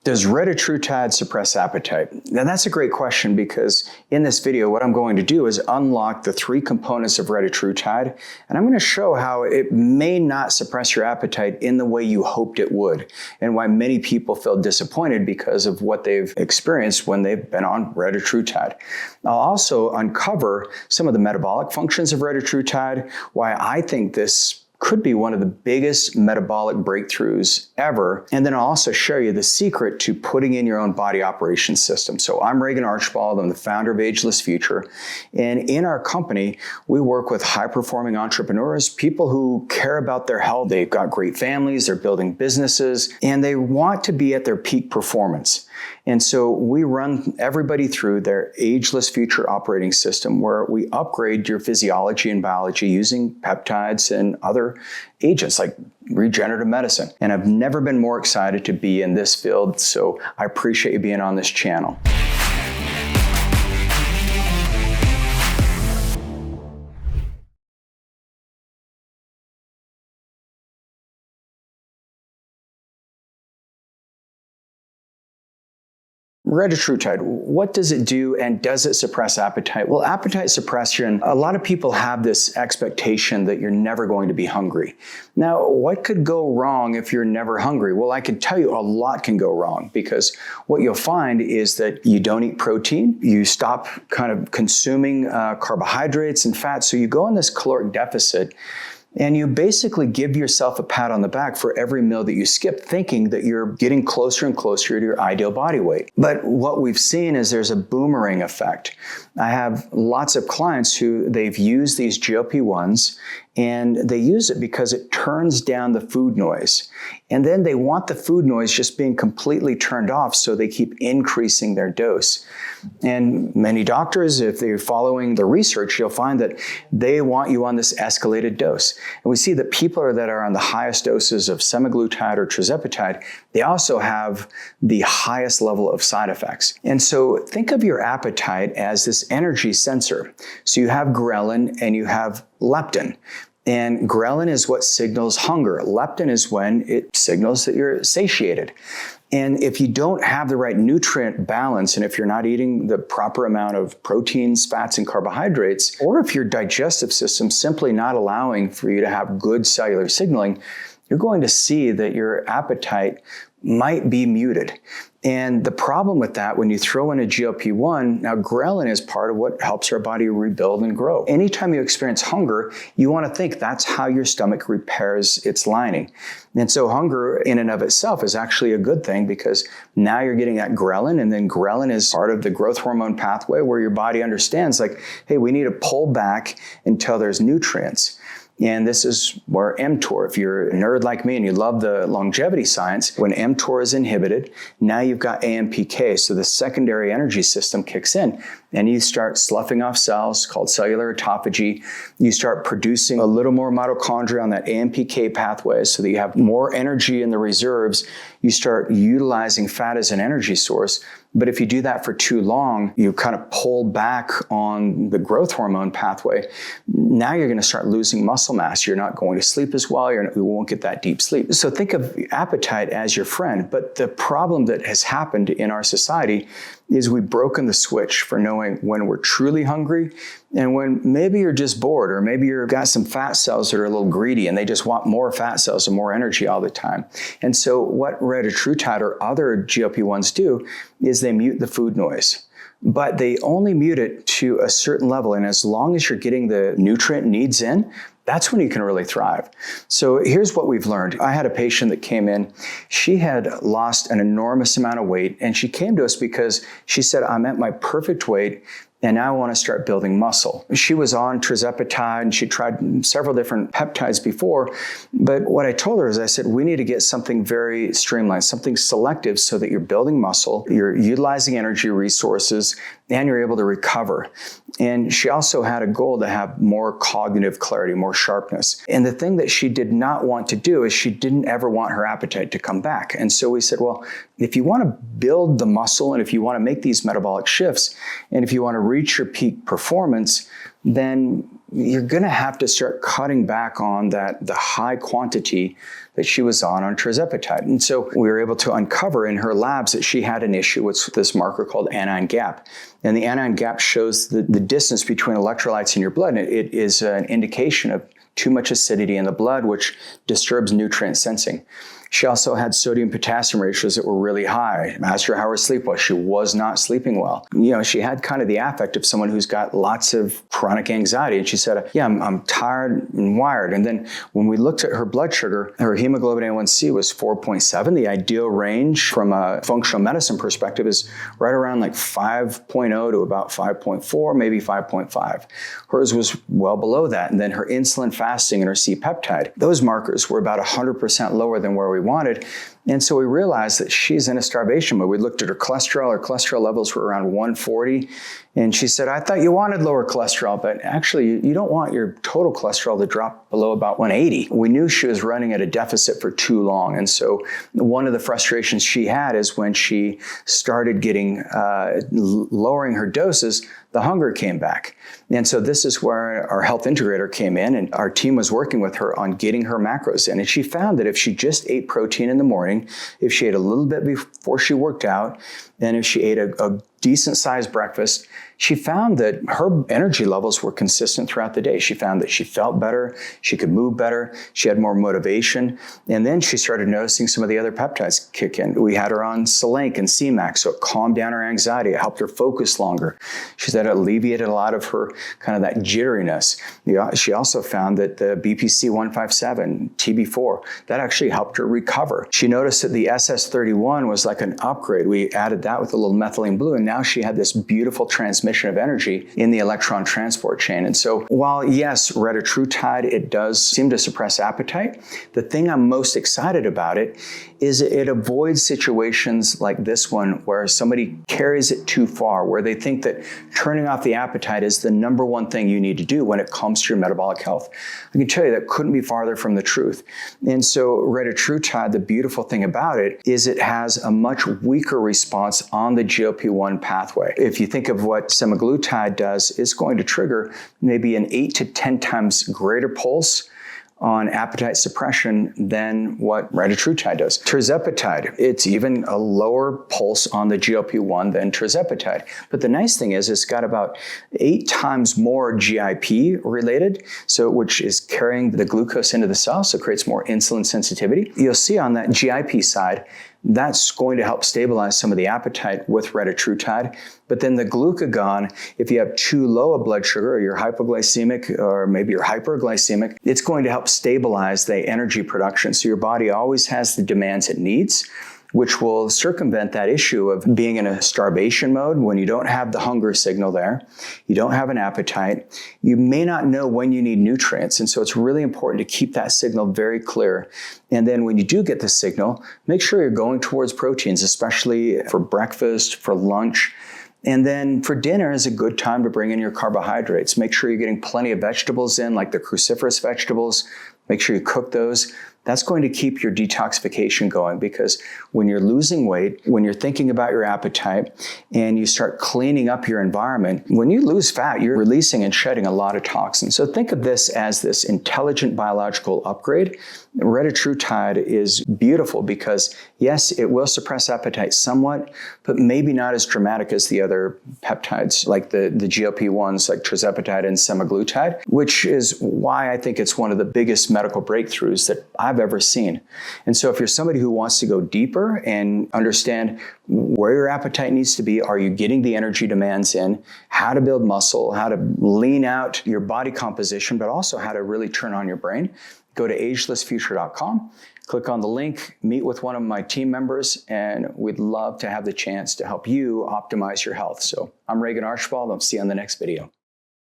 Does Retatrutide suppress appetite? Now that's a great question, because in this video what I'm going to do is unlock the 3 components of Retatrutide, and I'm going to show how it may not suppress your appetite in the way you hoped it would, and why many people feel disappointed because of what they've experienced when they've been on Retatrutide. I'll also uncover some of the metabolic functions of Retatrutide, why I think this could be one of the biggest metabolic breakthroughs ever. And then I'll also show you the secret to putting in your own body operations system. So I'm Regan Archibald. I'm the founder of Ageless Future. And in our company, we work with high-performing entrepreneurs, people who care about their health. They've got great families, they're building businesses, and they want to be at their peak performance. And so we run everybody through their Ageless Future operating system, where we upgrade your physiology and biology using peptides and other agents like regenerative medicine. And I've never been more excited to be in this field, so I appreciate you being on this channel. Retatrutide, what does it do, and does it suppress appetite? Well, appetite suppression, a lot of people have this expectation that you're never going to be hungry. Now, what could go wrong if you're never hungry? Well, I can tell you a lot can go wrong, because what you'll find is that you don't eat protein, you stop kind of consuming carbohydrates and fats, so you go in this caloric deficit. And you basically give yourself a pat on the back for every meal that you skip, thinking that you're getting closer and closer to your ideal body weight. But what we've seen is there's a boomerang effect. I have lots of clients who they've used these GLP-1s, and they use it because it turns down the food noise. And then they want the food noise just being completely turned off, so they keep increasing their dose. And many doctors, if they're following the research, you'll find that they want you on this escalated dose. And we see that people that are on the highest doses of semaglutide or tirzepatide, they also have the highest level of side effects. And so think of your appetite as this energy sensor. So you have ghrelin and you have leptin. And ghrelin is what signals hunger. Leptin is when it signals that you're satiated. And if you don't have the right nutrient balance, and if you're not eating the proper amount of proteins, fats, and carbohydrates, or if your digestive system's simply not allowing for you to have good cellular signaling, you're going to see that your appetite might be muted. And the problem with that, when you throw in a GLP-1, now ghrelin is part of what helps our body rebuild and grow. Anytime you experience hunger, you want to think that's how your stomach repairs its lining. And so hunger in and of itself is actually a good thing, because now you're getting that ghrelin, and then ghrelin is part of the growth hormone pathway where your body understands, like, hey, we need to pull back until there's nutrients. And this is where mTOR, if you're a nerd like me and you love the longevity science, when mTOR is inhibited, now you've got AMPK, so the secondary energy system kicks in, and you start sloughing off cells called cellular autophagy. You start producing a little more mitochondria on that AMPK pathway so that you have more energy in the reserves. You start utilizing fat as an energy source. But if you do that for too long, you kind of pull back on the growth hormone pathway. Now you're going to start losing muscle mass. You're not going to sleep as well. You won't get that deep sleep. So think of appetite as your friend. But the problem that has happened in our society is we've broken the switch for knowing when we're truly hungry and when maybe you're just bored, or maybe you've got some fat cells that are a little greedy and they just want more fat cells and more energy all the time. And so what Retatrutide or other GLP-1s do is they mute the food noise. But they only mute it to a certain level. And as long as you're getting the nutrient needs in, that's when you can really thrive. So here's what we've learned. I had a patient that came in. She had lost an enormous amount of weight, and she came to us because she said, I'm at my perfect weight, and now I want to start building muscle. She was on tirzepatide, and she tried several different peptides before, but what I told her is, I said, we need to get something very streamlined, something selective, so that you're building muscle, you're utilizing energy resources, and you're able to recover. And she also had a goal to have more cognitive clarity, more sharpness. And the thing that she did not want to do is she didn't ever want her appetite to come back. And so we said, well, if you want to build the muscle, and if you want to make these metabolic shifts, and if you want to reach your peak performance, then you're going to have to start cutting back on the high quantity that she was on tirzepatide. And so we were able to uncover in her labs that she had an issue with this marker called anion gap. And the anion gap shows the distance between electrolytes in your blood. And it is an indication of too much acidity in the blood, which disturbs nutrient sensing. She also had sodium-potassium ratios that were really high. I asked her how her sleep was. She was not sleeping well. She had kind of the affect of someone who's got lots of chronic anxiety. And she said, yeah, I'm tired and wired. And then when we looked at her blood sugar, her hemoglobin A1C was 4.7. The ideal range from a functional medicine perspective is right around like 5.0 to about 5.4, maybe 5.5. Hers was well below that. And then her insulin fasting and her C-peptide, those markers were about 100% lower than where we wanted. And so we realized that she's in a starvation mode. We looked at her cholesterol levels were around 140. And she said, I thought you wanted lower cholesterol, but actually you don't want your total cholesterol to drop below about 180. We knew she was running at a deficit for too long. And so one of the frustrations she had is when she started getting, lowering her doses, the hunger came back. And so this is where our health integrator came in, and our team was working with her on getting her macros in. And she found that if she just ate protein in the morning, if she ate a little bit before she worked out, and if she ate a decent sized breakfast, she found that her energy levels were consistent throughout the day. She found that she felt better, she could move better, she had more motivation. And then she started noticing some of the other peptides kick in. We had her on Selenk and CMAX, so it calmed down her anxiety. It helped her focus longer. She said it alleviated a lot of her kind of that jitteriness. She also found that the BPC 157, TB4, that actually helped her recover. She noticed that the SS31 was like an upgrade. We added that with a little methylene blue, and now she had this beautiful transmission of energy in the electron transport chain. And so while yes, Retatrutide, it does seem to suppress appetite, the thing I'm most excited about it is it avoids situations like this one where somebody carries it too far, where they think that turning off the appetite is the number one thing you need to do when it comes to your metabolic health. I can tell you that couldn't be farther from the truth. And so Retatrutide, the beautiful thing about it is it has a much weaker response on the GLP-1 pathway. If you think of what semaglutide does, it's going to trigger maybe an 8 to 10 times greater pulse on appetite suppression than what Retatrutide does. Tirzepatide, it's even a lower pulse on the GLP-1 than tirzepatide. But the nice thing is it's got about 8 times more GIP related, so which is carrying the glucose into the cell, so it creates more insulin sensitivity. You'll see on that GIP side, that's going to help stabilize some of the appetite with Retatrutide. But then the glucagon, if you have too low a blood sugar, or you're hypoglycemic, or maybe you're hyperglycemic, it's going to help stabilize the energy production. So your body always has the demands it needs, which will circumvent that issue of being in a starvation mode when you don't have the hunger signal there, you don't have an appetite, you may not know when you need nutrients. And so it's really important to keep that signal very clear. And then when you do get the signal, make sure you're going towards proteins, especially for breakfast, for lunch. And then for dinner is a good time to bring in your carbohydrates. Make sure you're getting plenty of vegetables in, like the cruciferous vegetables. Make sure you cook those. That's going to keep your detoxification going, because when you're losing weight, when you're thinking about your appetite and you start cleaning up your environment, when you lose fat, you're releasing and shedding a lot of toxins. So think of this as this intelligent biological upgrade. Retatrutide is beautiful because, yes, it will suppress appetite somewhat, but maybe not as dramatic as the other peptides, like the GLP-1s, like tirzepatide and semaglutide, which is why I think it's one of the biggest medical breakthroughs that I've ever seen. And so if you're somebody who wants to go deeper and understand where your appetite needs to be, are you getting the energy demands in, how to build muscle, how to lean out your body composition, but also how to really turn on your brain, go to agelessfuture.com, click on the link, meet with one of my team members, and we'd love to have the chance to help you optimize your health. So I'm Regan Archibald. I'll see you on the next video.